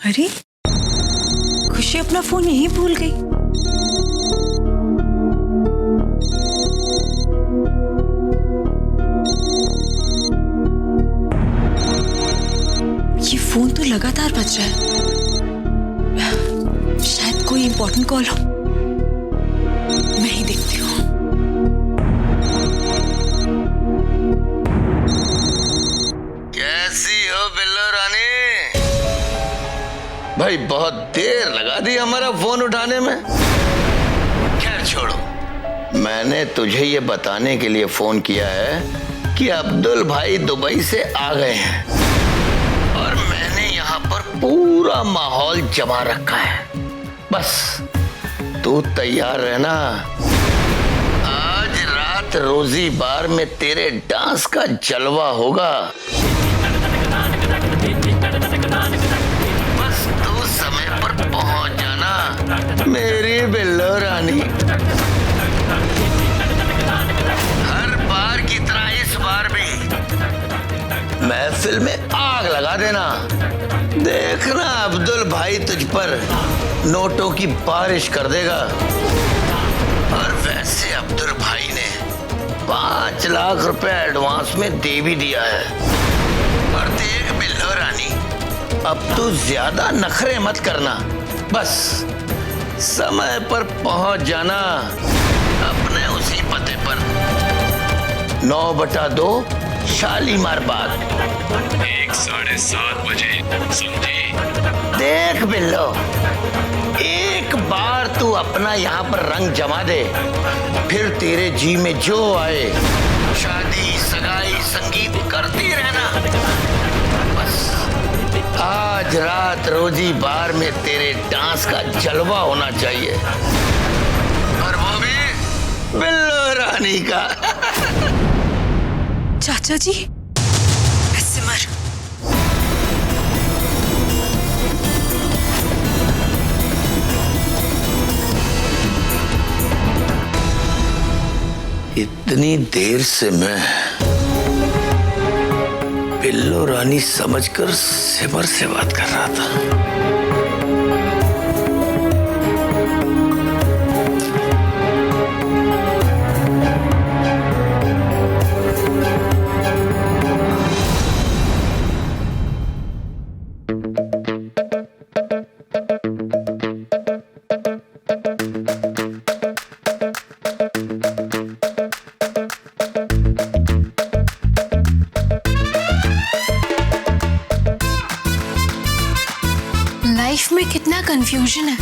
अरे खुशी अपना फोन यहीं भूल गई। ये फोन तो लगातार बज रहा है, शायद कोई इंपॉर्टेंट कॉल हो। मैं ही देखती हूँ। कैसी हो बिल्लो रानी? भाई बहुत देर लगा दी हमारा फोन उठाने में। खैर छोड़ो, मैंने तुझे ये बताने के लिए फोन किया है कि अब्दुल भाई दुबई से आ गए हैं और मैंने यहाँ पर पूरा माहौल जमा रखा है। बस तू तैयार रहना। आज रात रोजी बार में तेरे डांस का जलवा होगा। बस तू समय पर पहुंच जाना मेरी बिल्लो रानी। हर बार की तरह इस बार भी महफिल में आग लगा देना। देखना अब्दुल भाई तुझ पर नोटों की बारिश कर देगा। और वैसे अब्दुल भाई ने 5 लाख रुपए एडवांस में दे भी दिया है। और देख बिल्लो रानी, अब तू ज्यादा नखरे मत करना, बस समय पर पहुंच जाना अपने उसी पते पर। 9/2 शालीमार बाग, 1 साढ़े 7 बजे, समझी? देख बिल्लो, एक बार तू अपना यहाँ पर रंग जमा दे, फिर तेरे जी में जो आए शादी सगाई संगीत करती रहना। बस आज रात रोजी बार में तेरे डांस का जलवा होना चाहिए, और वो भी बिल्लो रानी का। चाचा जी ऐसे मर। इतनी देर से मैं बिल्लो रानी समझकर सिमर से बात कर रहा था। लाइफ में कितना कंफ्यूजन है।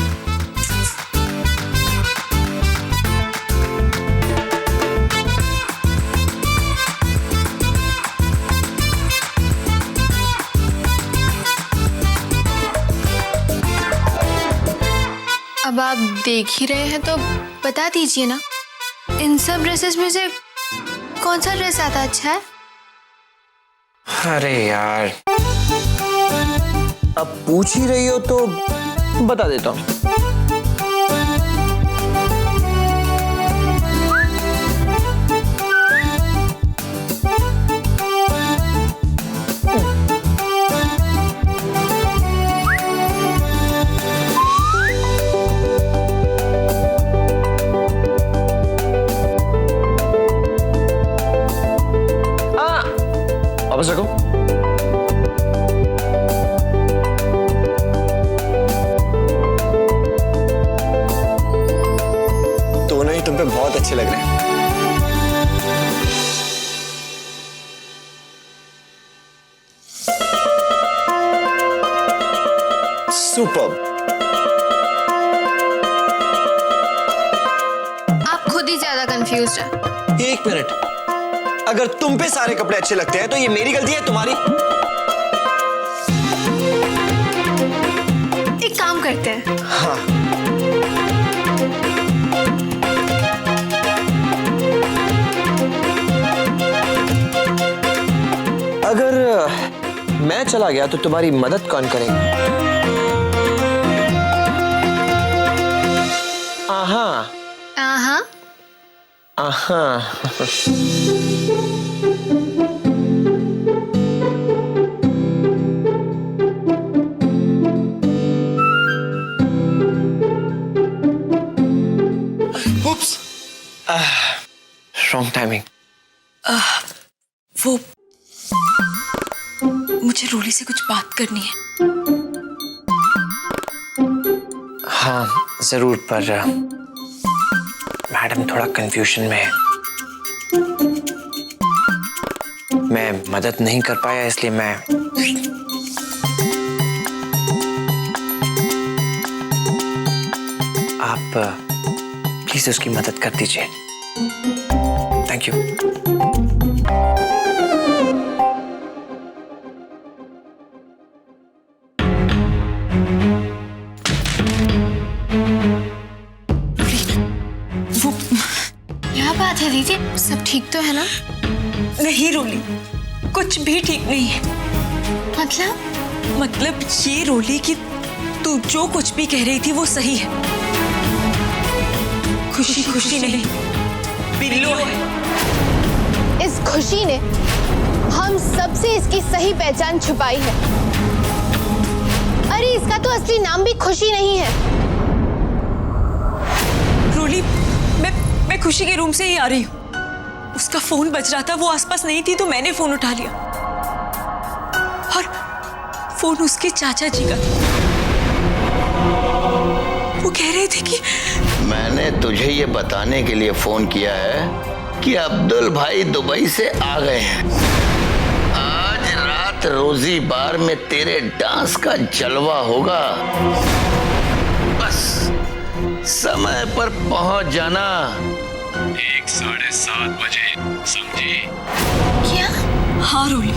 अब आप देख ही रहे हैं तो बता दीजिए ना, इन सब ड्रेसेस में से कौन सा ड्रेस ज्यादा अच्छा है? अरे यार, अब पूछ ही रही हो तो बता देता हूँ। वापस रखो। दोनों ही तुम पे बहुत अच्छे लग रहे हैं। सुपर्ब। आप खुद ही ज्यादा कंफ्यूज्ड है। 1 मिनट, अगर तुम पे सारे कपड़े अच्छे लगते हैं तो ये मेरी गलती है तुम्हारी? एक काम करते हैं। हाँ, अगर मैं चला गया तो तुम्हारी मदद कौन करेगा? आहा आहा आहा। Wrong timing. वो मुझे रोली से कुछ बात करनी है। हाँ जरूर, पर मैडम थोड़ा कंफ्यूजन में है। मैं मदद नहीं कर पाया, इसलिए मैं आप प्लीज उसकी मदद कर दीजिए। Thank you. क्या बात है दीदी, सब ठीक तो है ना? नहीं रोली, कुछ भी ठीक नहीं है। मतलब ये रोली कि तू जो कुछ भी कह रही थी वो सही है। खुशी खुशी नहीं, बिल्लो है। इस खुशी ने हम सबसे इसकी सही पहचान छुपाई है। अरे इसका तो असली नाम भी खुशी नहीं है। रोली, मैं खुशी के रूम से ही आ रही हूँ। उसका फोन बज रहा था, वो आसपास नहीं थी तो मैंने फोन उठा लिया और फोन उसके चाचा जी का था। वो कह रहे थे कि मैंने तुझे ये बताने के लिए फोन किया है कि अब्दुल भाई दुबई से आ गए हैं। आज रात रोजी बार में तेरे डांस का जलवा होगा। बस समय पर पहुंच जाना। 7:30 बजे, समझी? क्या? हाँ रोली,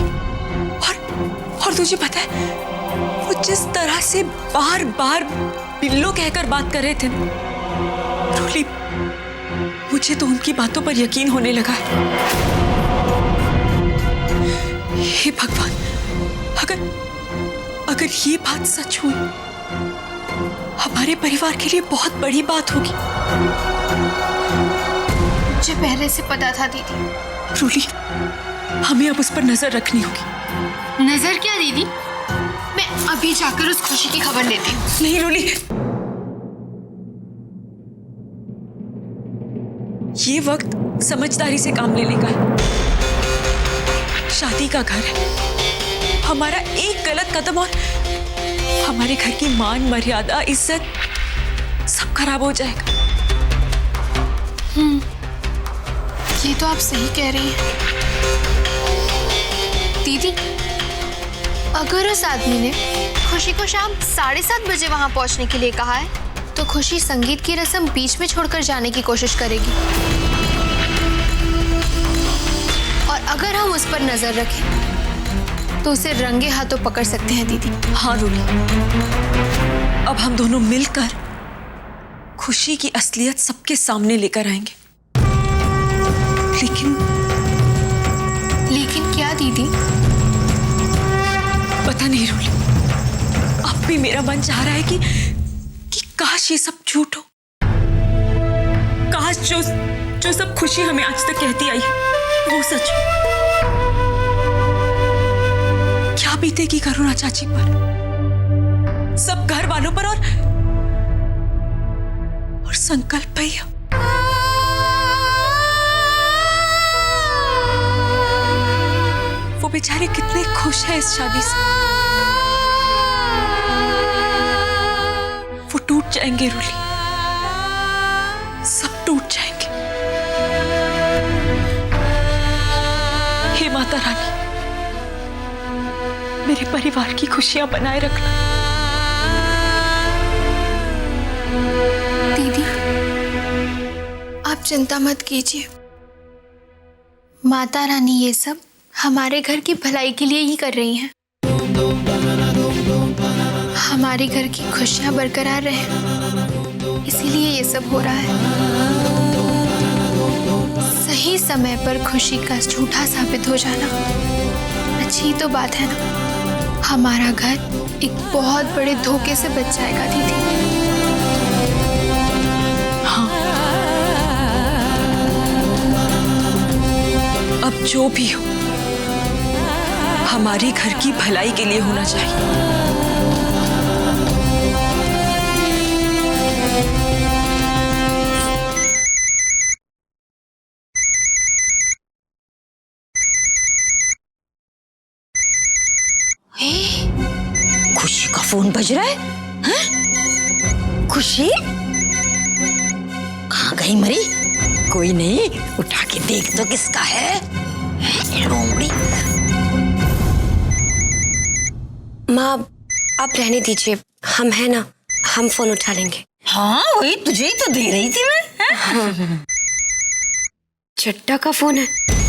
और तुझे पता है वो जिस तरह से बार बार बिल्लो कहकर बात कर रहे थे ना, रोली मुझे तो उनकी बातों पर यकीन होने लगा है। हे भगवान, अगर ये बात सच हुई, हमारे परिवार के लिए बहुत बड़ी बात होगी। मुझे पहले से पता था दीदी। रोली, हमें अब उस पर नजर रखनी होगी। नजर क्या दीदी? मैं अभी जाकर उस खुशी की खबर लेती हूँ। नहीं रोली, ये वक्त समझदारी से काम लेने का है। शादी का घर है, हमारा एक गलत कदम और हमारे घर की मान मर्यादा इज्जत सब खराब हो जाएगा। ये तो आप सही कह रही हैं दीदी। अगर उस आदमी ने खुशी को शाम 7:30 बजे वहां पहुंचने के लिए कहा है तो खुशी संगीत की रस्म बीच में छोड़कर जाने की कोशिश करेगी। और अगर हम उस पर नजर रखें तो उसे रंगे हाथों पकड़ सकते हैं दीदी। हाँ रोली, अब हम दोनों मिलकर खुशी की असलियत सबके सामने लेकर आएंगे। लेकिन क्या दीदी? पता नहीं रोली, अब भी मेरा मन चाह रहा है कि काश ये सब झूठ हो। काश जो सब खुशी हमें आज तक कहती आई है वो सच हो। क्या बीतेगी करुणा चाची पर, सब घर वालों पर और संकल्प भैया। वो बेचारे कितने खुश हैं इस शादी से। वो टूट जाएंगे रोली, सब टूट जाएंगे। हे माता रानी, मेरे परिवार की खुशियां बनाए रखना। दीदी आप चिंता मत कीजिए, माता रानी ये सब हमारे घर की भलाई के लिए ही कर रही हैं। हमारे घर की खुशियां बरकरार रहे, इसीलिए ये सब हो रहा है। सही समय पर खुशी का झूठा साबित हो जाना अच्छी तो बात है ना। हमारा घर एक बहुत बड़े धोखे से बच जाएगा दीदी। हाँ, अब जो भी हो हमारे घर की भलाई के लिए होना चाहिए। फोन बज रहा है? हैं? खुशी कहाँ गई मरी? कोई नहीं, उठा के देख तो किसका है? लोमड़ी। माँ आप रहने दीजिए, हम है ना, हम फोन उठा लेंगे। हाँ वही तुझे ही तो दे रही थी मैं। चड्डा का फोन है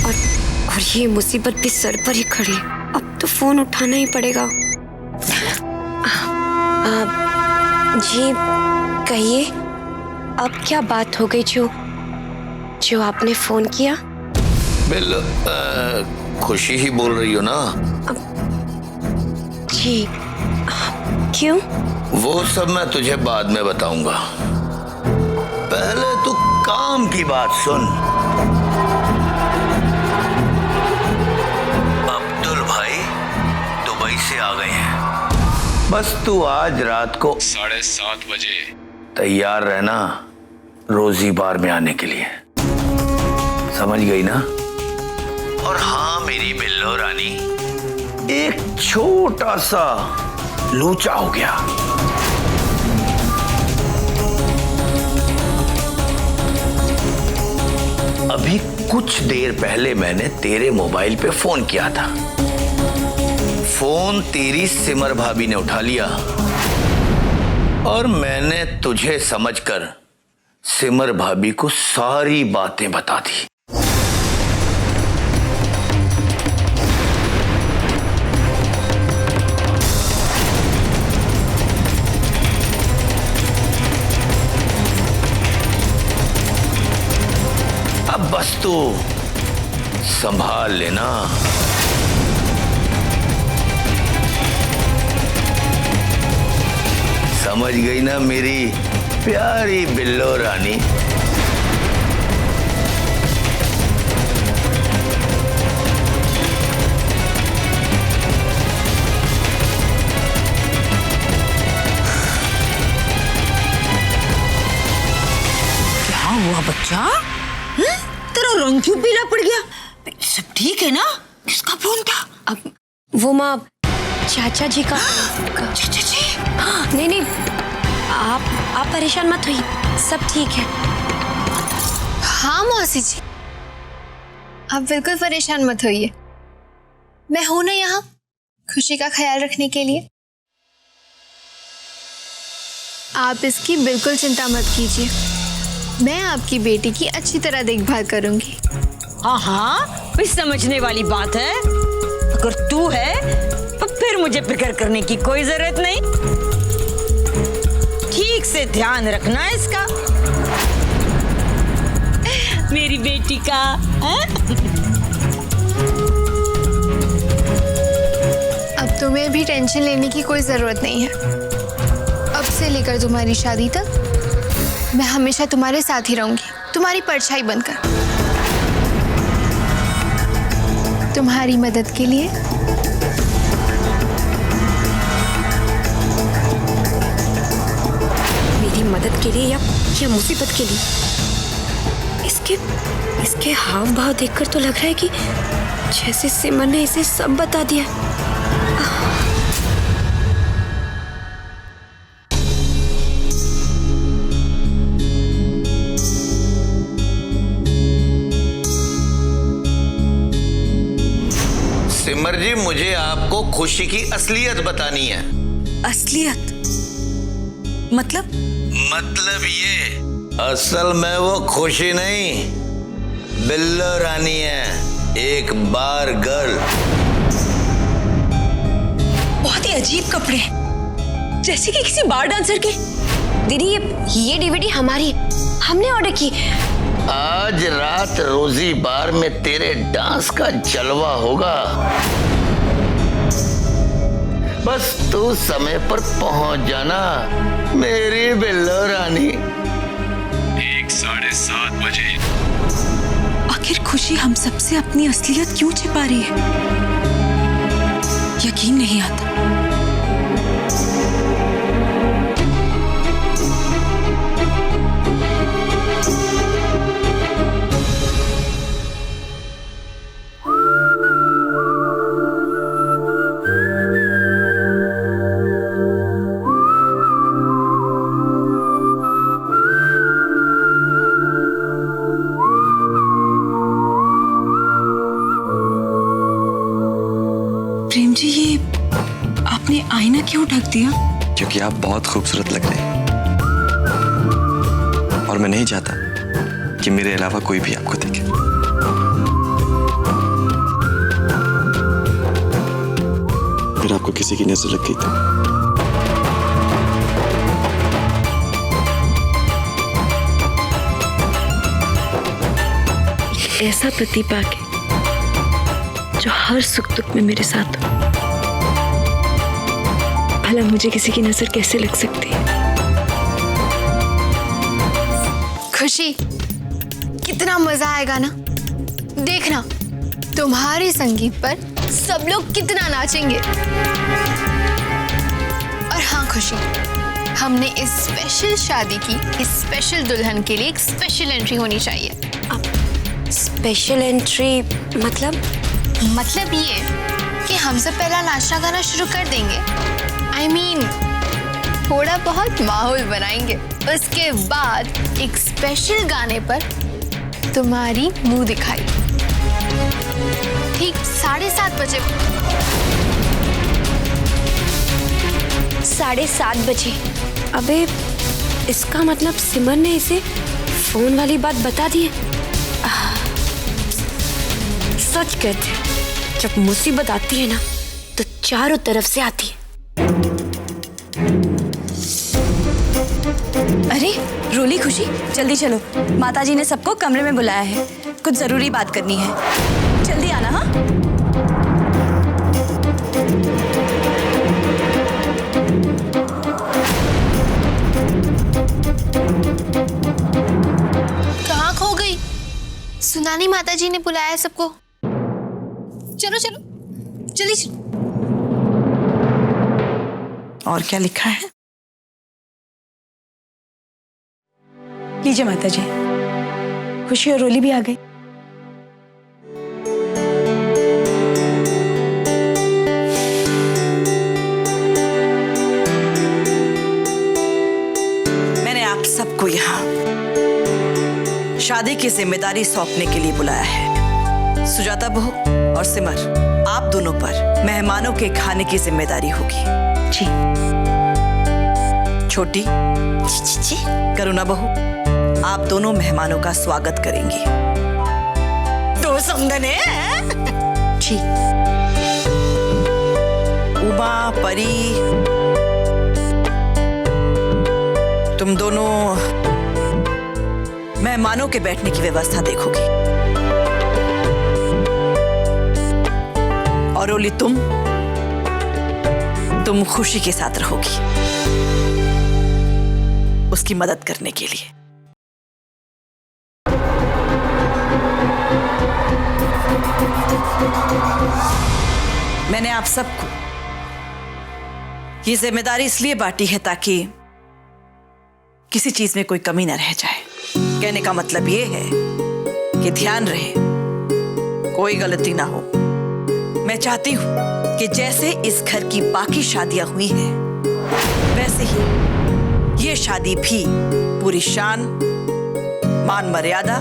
और ये मुसीबत भी सर पर ही खड़ी है। अब तो फोन उठाना ही पड़ेगा। जी कहिए, अब क्या बात हो गई जो आपने फोन किया? बिल्लो, खुशी ही बोल रही हो ना? जी क्यों? वो सब मैं तुझे बाद में बताऊंगा, पहले तू काम की बात सुन। अब्दुल भाई दुबई से आ गए हैं, बस तू आज रात को 7:30 बजे तैयार रहना रोजी बार में आने के लिए, समझ गई ना? और हाँ मेरी बिल्लो रानी, एक छोटा सा लोचा हो गया। अभी कुछ देर पहले मैंने तेरे मोबाइल पे फोन किया था, फोन तेरी सिमर भाभी ने उठा लिया और मैंने तुझे समझकर सिमर भाभी को सारी बातें बता दी। अब बस तू संभाल लेना। समझ गई ना मेरी प्यारी बिल्लो रानी? क्या हुआ बच्चा? तेरा रंग क्यों पीला पड़ गया? सब ठीक है ना? किसका फोन था? अब वो माँ चाचा जी का। चाचा जी? नहीं नहीं, आप परेशान मत होइए, सब ठीक है। हाँ मौसी जी, आप बिल्कुल परेशान मत होइए, मैं हूं ना यहाँ खुशी का ख्याल रखने के लिए। आप इसकी बिल्कुल चिंता मत कीजिए, मैं आपकी बेटी की अच्छी तरह देखभाल करूंगी। हाँ हाँ, कोई समझने वाली बात है। अगर तू है तो फिर मुझे फिक्र करने की कोई जरूरत नहीं। ठीक से ध्यान रखना इसका, मेरी बेटी का। अब तुम्हें भी टेंशन लेने की कोई जरूरत नहीं है। अब से लेकर तुम्हारी शादी तक मैं हमेशा तुम्हारे साथ ही रहूंगी, तुम्हारी परछाई बनकर, तुम्हारी मदद के लिए। मेरी मदद के लिए या मुसीबत के लिए? इसके हाव भाव देखकर तो लग रहा है कि जैसे सिमर ने इसे सब बता दिया। सिमर जी, मुझे आपको खुशी की असलियत बतानी है। असलियत? मतलब ये, असल में वो खुशी नहीं, बिल्लो रानी है, एक बार गर्ल। बहुत ही अजीब कपड़े, जैसे कि किसी बार डांसर के। दीदी ये डीवीडी हमारी है, हमने ऑर्डर की। आज रात रोजी बार में तेरे डांस का जलवा होगा, बस तू समय पर पहुंच जाना मेरी बिल्लो रानी। 7:30 बजे। आखिर खुशी हम सबसे अपनी असलियत क्यों छिपा रही है? यकीन नहीं आता। क्यों ढक दिया? क्योंकि आप बहुत खूबसूरत लग रहे हैं और मैं नहीं चाहता कि मेरे अलावा कोई भी आपको देखे। अगर आपको किसी की नजर लग गई तो ऐसा पति पाके जो हर सुख दुख में मेरे साथ हो, भला मुझे किसी की नजर कैसे लग सकती है? खुशी, कितना मजा आएगा ना। देखना तुम्हारे संगीत पर सब लोग कितना नाचेंगे। और हाँ खुशी, हमने इस स्पेशल शादी की इस स्पेशल दुल्हन के लिए एक स्पेशल एंट्री होनी चाहिए। स्पेशल एंट्री मतलब? मतलब ये कि हम सब पहला नाचना गाना शुरू कर देंगे। I mean, थोड़ा बहुत माहौल बनाएंगे। उसके बाद एक स्पेशल गाने पर तुम्हारी मुंह दिखाई ठीक 7:30 बजे। 7:30 बजे? अबे इसका मतलब सिमर ने इसे फोन वाली बात बता दी है। सच कहते, जब मुसीबत आती है ना तो चारों तरफ से आती है। अरे रोली, खुशी, जल्दी चलो, माताजी ने सबको कमरे में बुलाया है, कुछ जरूरी बात करनी है। जल्दी आना। हाँ, कहाँ खो गई? सुना नहीं माताजी ने बुलाया है सबको। चलो चलो जल्दी चलो। और क्या लिखा है? लीजिए माताजी, खुशी और रोली भी आ गई। मैंने आप सबको यहाँ शादी की जिम्मेदारी सौंपने के लिए बुलाया है। सुजाता बहू और सिमर, आप दोनों पर मेहमानों के खाने की जिम्मेदारी होगी। जी। छोटी जी, करुणा बहू, आप दोनों मेहमानों का स्वागत करेंगी। तो समझने जी। उमा, परी, तुम दोनों मेहमानों के बैठने की व्यवस्था देखोगी। और रोली, तुम खुशी के साथ रहोगी उसकी मदद करने के लिए। मैंने आप सबको ये जिम्मेदारी इसलिए बांटी है ताकि किसी चीज में कोई कमी न रह जाए। कहने का मतलब ये है कि ध्यान रहे, कोई गलती ना हो। मैं चाहती हूं कि जैसे इस घर की बाकी शादियां हुई हैं, वैसे ही ये शादी भी पूरी शान, मान मर्यादा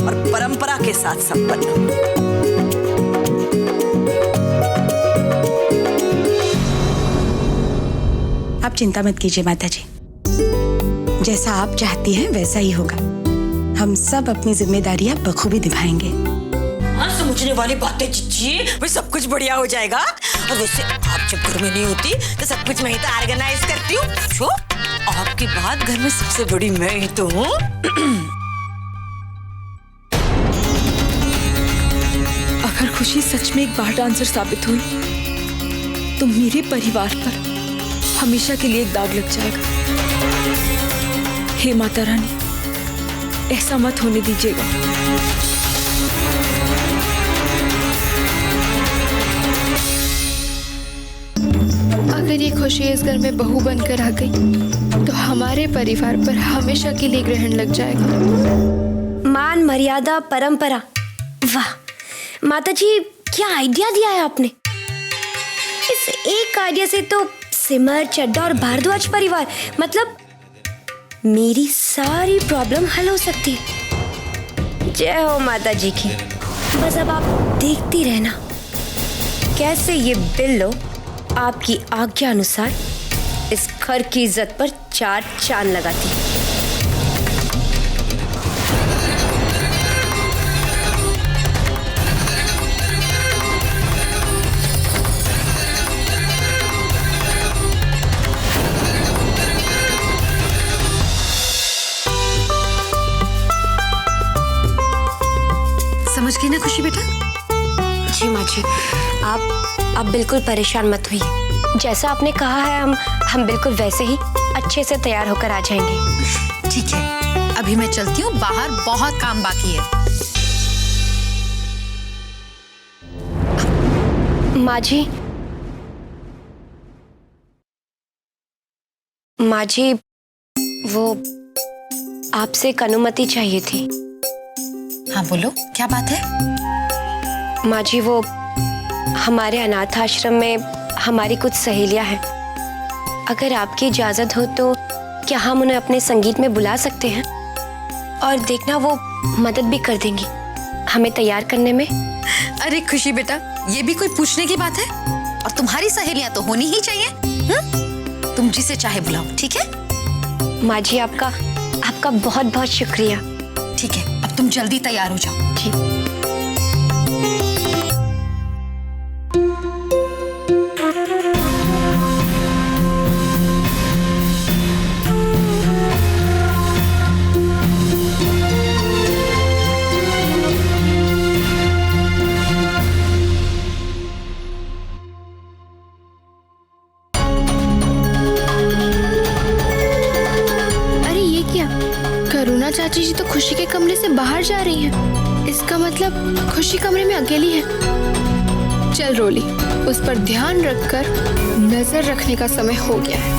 और परंपरा के साथ संपन्न हो। आप चिंता मत कीजिए माताजी, जैसा आप चाहती हैं वैसा ही होगा। हम सब अपनी जिम्मेदारियां बखूबी निभाएंगे। समझने वाली बातें जीजी, भाई सब कुछ बढ़िया हो जाएगा। और वैसे आप जब घर में नहीं होती तो सब कुछ मैं ही तो ऑर्गेनाइज करती हूँ। जो आपके बाद घर में सबसे बड़ी मैं ही तो हूँ। अगर खुशी सच में एक बार डांसर साबित हुई तो मेरे परिवार पर हमेशा के लिए एक दाग लग जाएगा। हे माता रानी, ऐसा मत होने दीजिएगा। अगर ये खुशी इस घर में बहू बनकर आ गई तो हमारे परिवार पर हमेशा के लिए ग्रहण लग जाएगा। मान मर्यादा परंपरा, वाह माताजी, क्या आइडिया दिया है आपने। इस एक आइडिया से तो सिमर, चड्डा और भारद्वाज परिवार, मतलब मेरी सारी प्रॉब्लम हल हो सकती है। जय हो माताजी की। बस अब आप देखती रहना कैसे ये बिल्लो आपकी आज्ञा अनुसार इस घर की इज्जत पर 4 चांद लगाती हूँ। समझ गई ना खुशी बेटा? जी माँ जी, आप बिल्कुल परेशान मत होइए। जैसा आपने कहा है हम बिल्कुल वैसे ही अच्छे से तैयार होकर आ जाएंगे। ठीक है, अभी मैं चलती हूँ, बाहर बहुत काम बाकी है। माँ जी, वो आपसे एक अनुमति चाहिए थी। हाँ बोलो, क्या बात है? माँ जी, वो हमारे अनाथ आश्रम में हमारी कुछ सहेलियां हैं। अगर आपकी इजाजत हो तो क्या हम उन्हें अपने संगीत में बुला सकते हैं? और देखना, वो मदद भी कर देंगी हमें तैयार करने में। अरे खुशी बेटा, ये भी कोई पूछने की बात है? और तुम्हारी सहेलियां तो होनी ही चाहिए। तुम जिसे चाहे बुलाओ, ठीक है? माँ जी, आपका बहुत बहुत शुक्रिया। ठीक है, अब तुम जल्दी तैयार हो जाओ। जी। करुणा चाची जी तो खुशी के कमरे से बाहर जा रही हैं। इसका मतलब खुशी कमरे में अकेली है। चल रोली, उस पर ध्यान रखकर नजर रखने का समय हो गया है।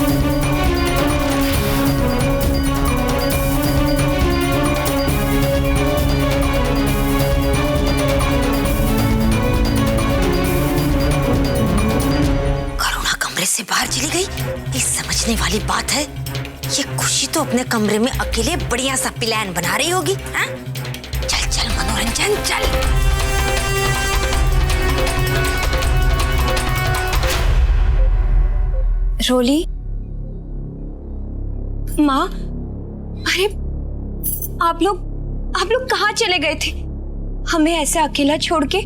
करुणा कमरे से बाहर चली गई, ये समझने वाली बात है। ये खुशी तो अपने कमरे में अकेले बढ़िया सा प्लान बना रही होगी। हाँ? चल चल मनोरंजन, चल। रोली, माँ, अरे आप लोग कहाँ चले गए थे? हमें ऐसे अकेला छोड़ के?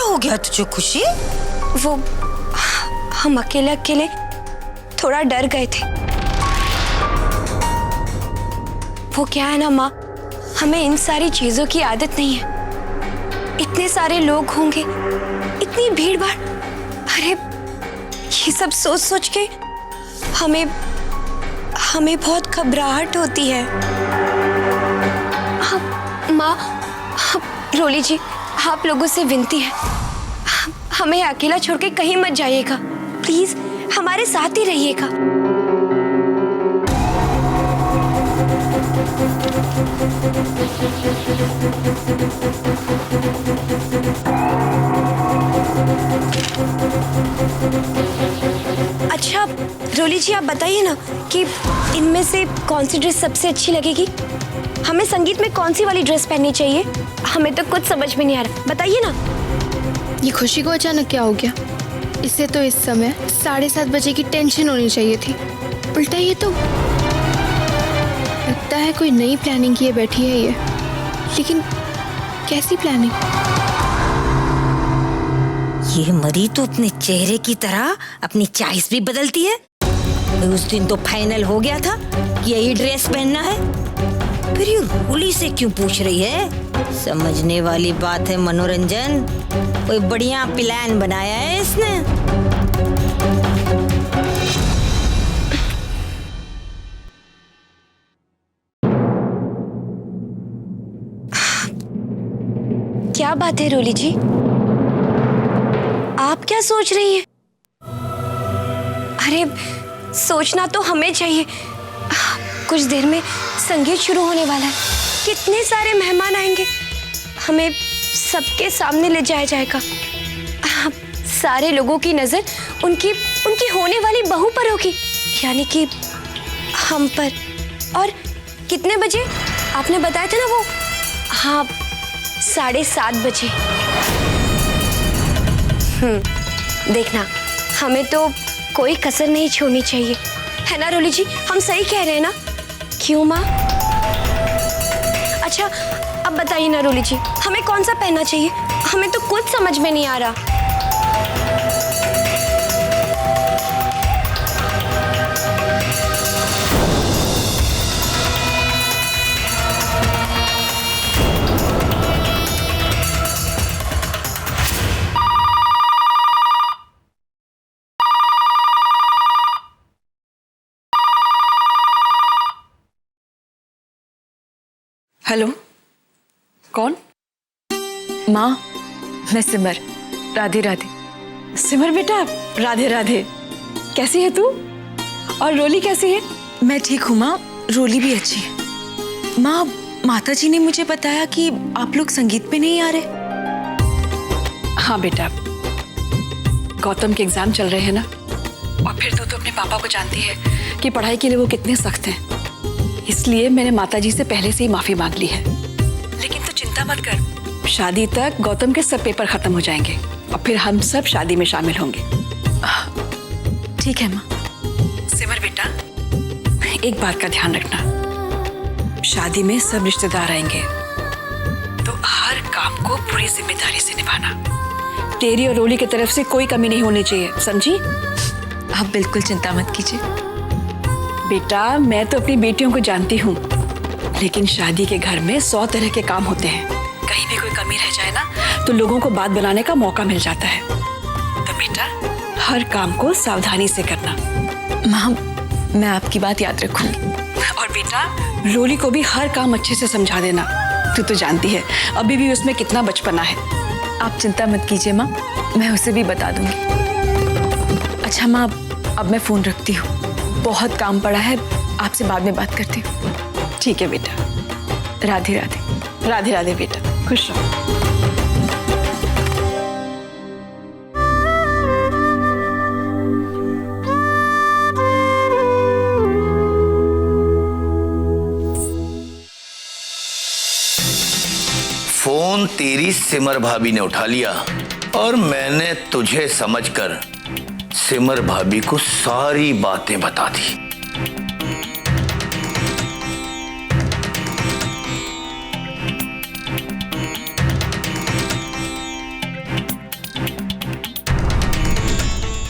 हो गया तुझे खुशी? वो हम अकेले थोड़ा डर गए थे। वो क्या है ना माँ, हमें इन सारी चीजों की आदत नहीं है। इतने सारे लोग होंगे, इतनी भीड़ भाड़, अरे ये सब सोच सोच के हमें बहुत घबराहट होती है। माँ, रोली जी, आप लोगों से विनती है, हमें अकेला छोड़ के कहीं मत जाइएगा। प्लीज हमारे साथ ही रहिएगा। अच्छा रोली जी, आप बताइए ना कि इनमें से कौन सी ड्रेस सबसे अच्छी लगेगी? हमें संगीत में कौन सी वाली ड्रेस पहननी चाहिए? हमें तो कुछ समझ में नहीं आ रहा, बताइए ना। ये खुशी को अचानक क्या हो गया? इसे तो इस समय 7:30 बजे की टेंशन होनी चाहिए थी। उल्टा ये तो लगता है कोई नई प्लानिंग किए बैठी है ये। लेकिन कैसी प्लानिंग? ये मरी तो अपने चेहरे की तरह अपनी चॉइस भी बदलती है। उस दिन तो फाइनल हो गया था कि यही ड्रेस पहनना है, फिर ये रोली से क्यों पूछ रही है? समझने वाली बात है मनोरंजन, कोई बढ़िया प्लान बनाया है इसने। क्या बात है रोली जी, आप क्या सोच रही हैं? अरे सोचना तो हमें चाहिए। कुछ देर में संगीत शुरू होने वाला है, कितने सारे मेहमान आएंगे, हमें सबके सामने ले जाया जाएगा। सारे लोगों की नजर उनकी होने वाली बहू पर होगी, यानी कि हम पर। और कितने बजे? आपने बताया था ना वो, हाँ 7:30 बजे। देखना, हमें तो कोई कसर नहीं छोड़नी चाहिए, है ना रोली जी? हम सही कह रहे हैं ना? क्यों माँ? अच्छा अब बताइए ना रोली जी, हमें कौन सा पहनना चाहिए? हमें तो कुछ समझ में नहीं आ रहा। हेलो, कौन? माँ, मैं सिमर। राधे राधे। सिमर बेटा, राधे राधे। कैसी है तू? और रोली कैसी है? मैं ठीक हूँ माँ, रोली भी अच्छी है। माँ, माता जी ने मुझे बताया कि आप लोग संगीत पे नहीं आ रहे। हाँ बेटा, गौतम के एग्जाम चल रहे हैं ना, और फिर तू तो अपने पापा को जानती है कि पढ़ाई के लिए वो कितने सख्त हैं। इसलिए मैंने माताजी से पहले से ही माफी मांग ली है। लेकिन तू चिंता मत कर, शादी तक गौतम के सब पेपर खत्म हो जाएंगे और फिर हम सब शादी में शामिल होंगे। ठीक है माँ। सिमर बेटा, एक बात का ध्यान रखना, शादी में सब रिश्तेदार आएंगे तो हर काम को पूरी जिम्मेदारी से निभाना। तेरी और रोली की तरफ से कोई कमी नहीं होनी चाहिए, समझी? आप बिल्कुल चिंता मत कीजिए। बेटा, मैं तो अपनी बेटियों को जानती हूँ, लेकिन शादी के घर में 100 तरह के काम होते हैं। कहीं भी कोई कमी रह जाए ना तो लोगों को बात बनाने का मौका मिल जाता है। तो बेटा, हर काम को सावधानी से करना। माँ, मैं आपकी बात याद रखूंगी। और बेटा, रोली को भी हर काम अच्छे से समझा देना। तू तो जानती है अभी भी उसमें कितना बचपना है। आप चिंता मत कीजिए माँ, मैं उसे भी बता दूंगी। अच्छा माँ, अब मैं फोन रखती हूँ, बहुत काम पड़ा है, आपसे बाद में बात करती हूँ। ठीक है बेटा। राधे राधे। राधे राधे बेटा, खुश रहो। फोन तेरी सिमर भाभी ने उठा लिया और मैंने तुझे समझकर सिमर भाभी को सारी बातें बता दी।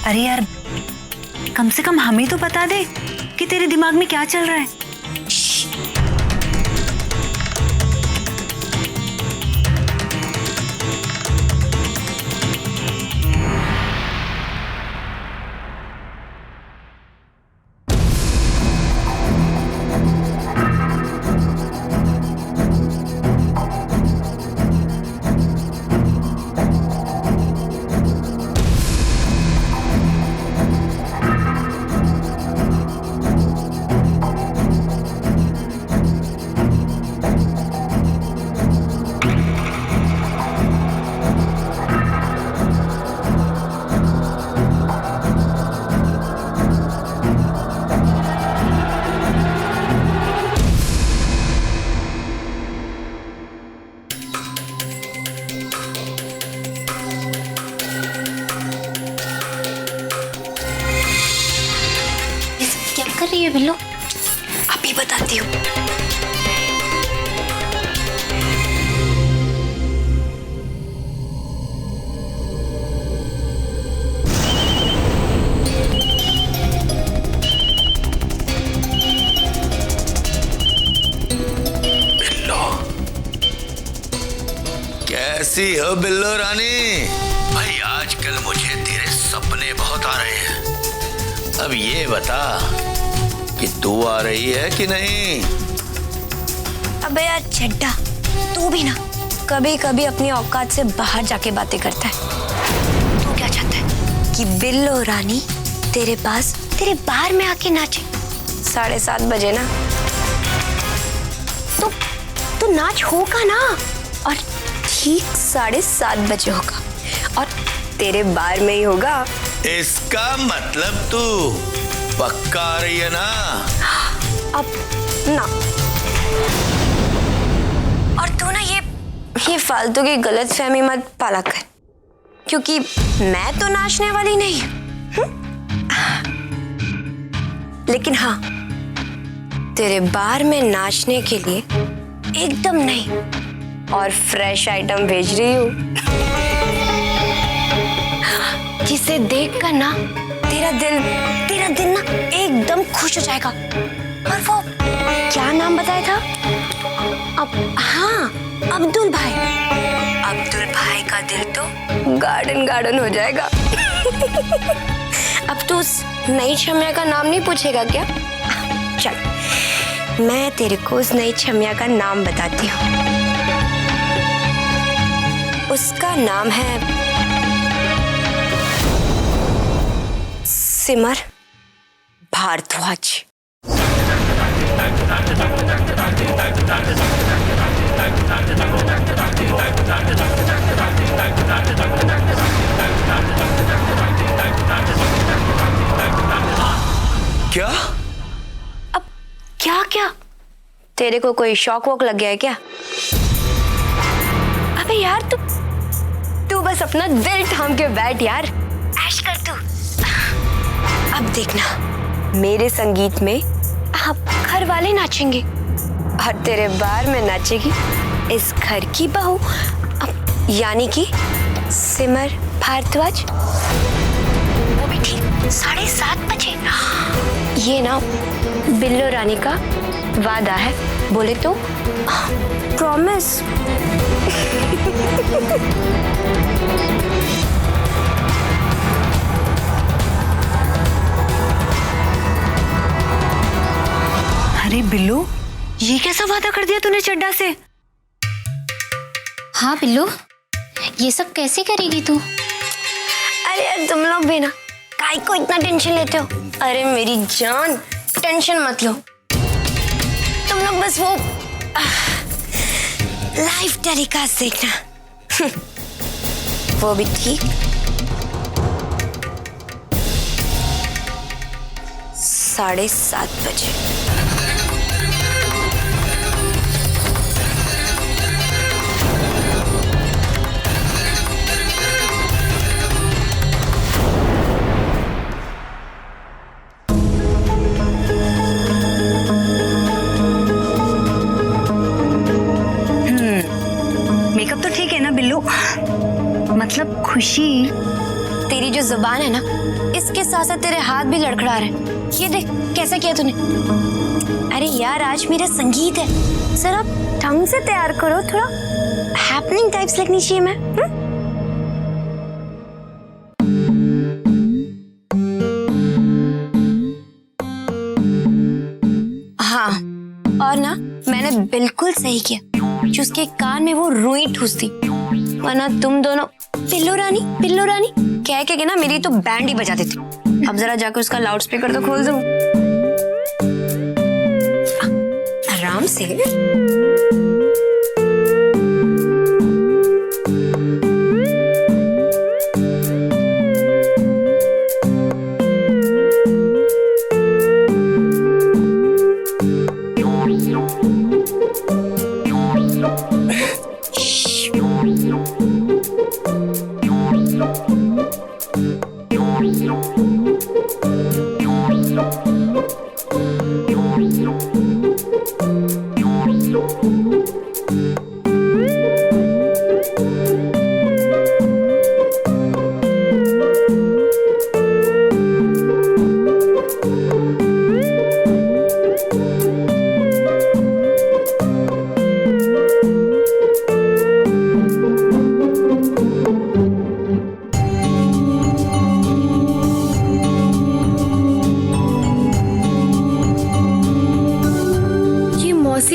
अरे यार, कम से कम हमें तो बता दे कि तेरे दिमाग में क्या चल रहा है। कर रही है बिल्लो? अभी बताती हूँ। कैसी हो बिल्लो रानी? भाई आजकल मुझे तेरे सपने बहुत आ रहे हैं। अब ये बता कि तू आ रही है कि नहीं? अबे यार चड्डा, तू भी ना कभी कभी अपनी औकात से बाहर जाके बातें करता है। तू क्या चाहता है कि बिल्लो रानी तेरे पास तेरे बार में आके नाचे 7:30 बजे ना? तो नाच होगा ना, और ठीक 7:30 बजे होगा और तेरे बार में ही होगा। इसका मतलब तू पक्का आ रही है ना? अब ना। ये फालतू की गलतफहमी मत पाला कर, क्योंकि मैं तो नाचने वाली नहीं हूं। लेकिन हाँ, तेरे बार में नाचने के लिए एकदम नहीं और फ्रेश आइटम भेज रही हूँ, जिसे देखकर ना तेरा दिल ना एकदम खुश हो जाएगा। और वो क्या नाम बताया था? हाँ, अब्दुल भाई। अब्दुल भाई का दिल तो गार्डन हो जाएगा। अब तो उस नई छमिया का नाम नहीं पूछेगा क्या? चल, मैं तेरे को उस नई छमिया का नाम बताती हूँ। उसका नाम है सिमर भारद्वाज। क्या? अब क्या तेरे को कोई शौक वॉक लग गया है क्या? अबे यार, तू बस अपना दिल थाम के बैठ यार, ऐश कर तू। अब देखना, मेरे संगीत में आप घर वाले नाचेंगे और तेरे बार में नाचेगी इस घर की बहू, यानी कि सिमर भारद्वाज। वो भी ठीक 7:30 बजे। ये ना बिल्लो रानी का वादा है, बोले तो प्रॉमिस। अरे बिल्लू, ये कैसा वादा कर दिया तूने चड्डा से? हाँ बिल्लू, ये सब कैसे करेगी तू? अरे यार, तुम लोग भी ना काहे को इतना टेंशन लेते हो? अरे मेरी जान, टेंशन मत लो। तुम लोग बस वो लाइव टेलीकास्ट देखना। वो भी ठीक 7:30 बजे। मेकअप तो ठीक है ना बिल्लू? मतलब खुशी, तेरी जो जुबान है ना, इसके साथ साथ तेरे हाथ भी लड़खड़ा रहे हैं। ये देख कैसा किया तूने। अरे यार, आज मेरा संगीत है, जरा ढंग से तैयार करो, थोड़ा हैपनिंग टाइप्स लगनी चाहिए मैं। हाँ, और ना मैंने बिल्कुल सही किया जो उसके कान में वो रुई ठूस दी, वरना तुम दोनों पिल्लो रानी कह के ना मेरी तो बैंड ही बजा देती। अब जरा जाकर उसका लाउड स्पीकर तो खोल दो आराम से।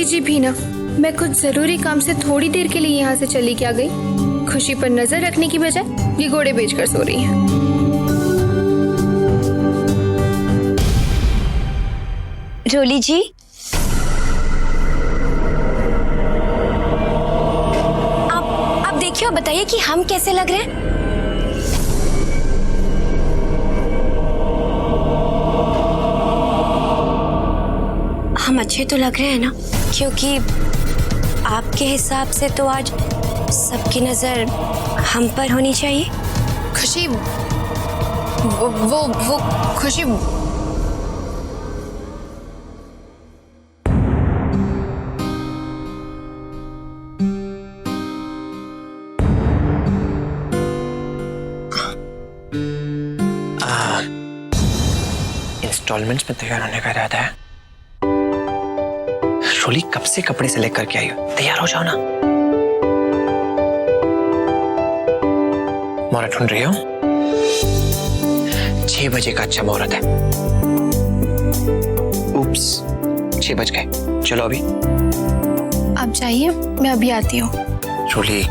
जी भी ना, मैं कुछ जरूरी काम से थोड़ी देर के लिए यहाँ से चली क्या गई। खुशी पर नजर रखने की बजाय ये घोड़े बेचकर सो रही हैं। रोली जी, आप देखिए, बताइए कि हम कैसे लग रहे हैं? हम अच्छे तो लग रहे हैं ना? क्योंकि आपके हिसाब से तो आज सबकी नजर हम पर होनी चाहिए। खुशी वो खुशी इंस्टॉलमेंट्स में तैयार होने का इरादा है। रोली कब से कपड़े सेलेक्ट करके आई हो, तैयार हो जाओ ना। मुहूर्त ढूंढ रही हो? 6 बजे का अच्छा मुहूर्त है। उप्स, 6 बज गए। चलो अभी। आप जाइए, मैं अभी आती हूँ। रोली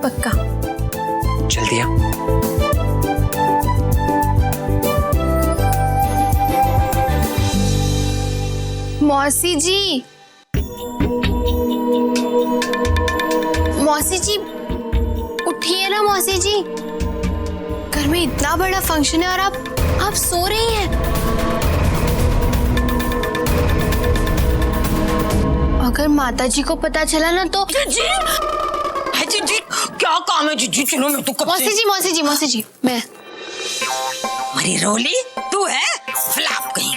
पक्का। जल्दी आ। मौसी जी, मौसी जी उठिए ना मौसी जी। घर में इतना बड़ा फंक्शन है और आप सो रही हैं। अगर माता जी को पता चला ना तो जीजी क्या काम है जीजी? चलो मैं तो कब मौसी जी मैं। अरे रोली तू है फ्लैप कहीं।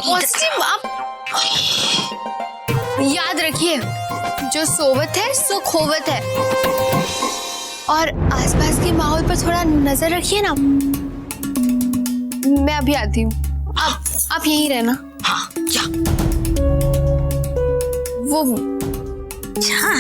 मौसी जी आप याद रखिए, जो सोवत है सो खोवत है। और आसपास के माहौल पर थोड़ा नजर रखिए ना। मैं अभी आती हूँ, आप यहीं रहना। हाँ जा। वो हाँ